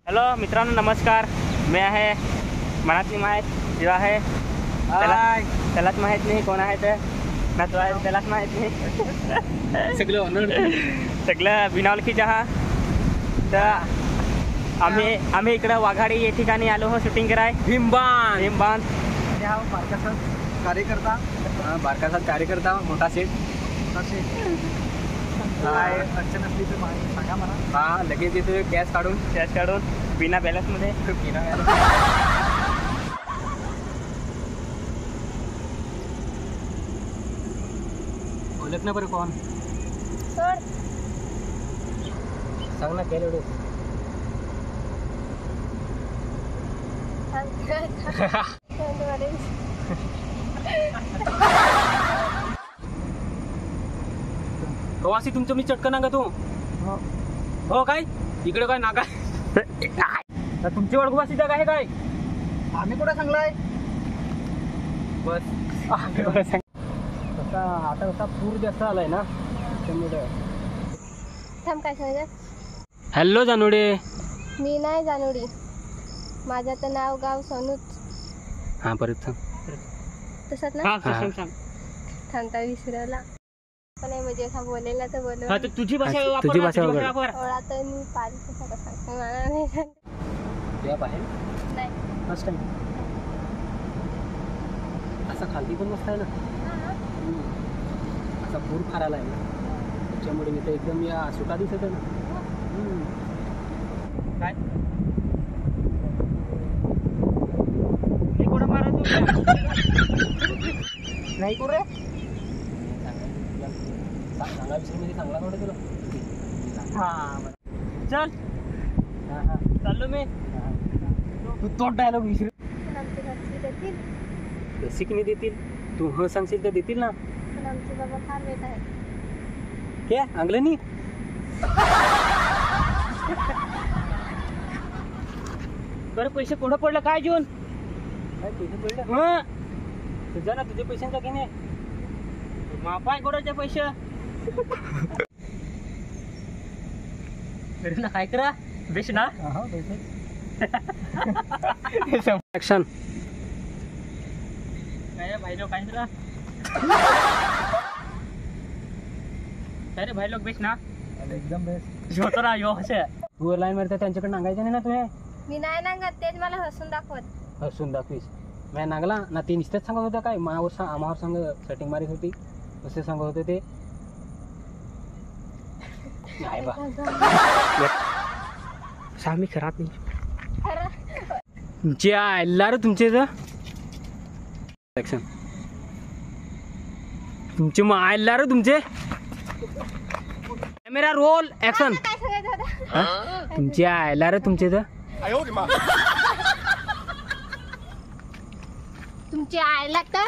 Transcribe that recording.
Hello मित्रांनो, नमस्कार. मी आहे मनातली माहीत जेव्हा आहे त्यालाच माहीत नाही कोण आहे ते ना तो आहे त्यालाच माहीत नाही. सगळं बिनावलकीच आहात. तर आम्ही इकडं वाघाडी या ठिकाणी आलो हो शूटिंग कराय. भीमबांध बारकासा कार्यकर्ता मोठा सेट काय अडचण असली तर सांगा मला. हा लगेच येतो कॅश काढून बिना बॅलन्स मध्ये ओळख ना बरं कोण सांग ना केलं कवासी तुमचं मी चटकन ना ग तू हो काय इकडे काय नाका तुमची ओळखवासी जागा आहे काय आम्ही कुठं सांगलाय बस आता कसा पूर जास्त आलाय ना त्यामुळे. थांब काय सांगत. हॅलो जानोडे. मी नाही जानोडी, माझं तर नाव गाव सोनूच. हा परत सांग. तसंच ना. सांग. थांबता विसरला पण नाही म्हणजे असं बोलेला तर बोलू. हा, तर तुझी भाषा अच्छा, वापर तुझी ना, भाषा वापर. ओळा तर मी पाच कसं सांगतो मला नाही सांगत. या बाहेर नाही. फर्स्ट टाइम असा खाली पण मस्त आहे ना. असा पूर फार आला आहे ना त्याच्यामुळे मी तर एकदम या सुटा दिसत आहे ना. काय मी कुठं मारत नाही करू रे. चांगला विषय म्हणजे चांगला नव्हता तुला. चल चाललो मी. तू तोट डायलॉग विसरू. पण आमच्या घरची देतील. बेसिक नाही देतील. तू ह सांगशील तर देतील ना. पण आमचे बाबा फार वेट आहे. क्या अंगलनी बरं पैसे कोणं पडलं काय जून काय पैसे पडलं तुझा ना तुझ्या पैशांचा घेणे मापाय कोणाचे पैसे ना काय करा बेश ना ऍक्शन. काय भाई लोग काय करा काय रे भाई लोग बेश ना एकदम बेस्ट. होतो ना यो असे तू लाईन मारता त्यांच्याकडे नांगायचं नाही ना तुम्ही. मी नाही नांगत, तेच मला हसून दाखवत. हसून दाखवीस मी नांगला ना. ते नुसतेच सांगत होतं काय आम्हावर सांग सेटिंग मारित होती असे सांगत होते ते. नाही बा सामी खराब नाही तुमचे आयला रे तुमचे ऍक्शन. तुमचे मग आयला रे तुमचे कॅमेरा रोल ऍक्शन. काय सांगायचं होतं. तुमचे आयला रे तुमचे तुमची आय लागतं.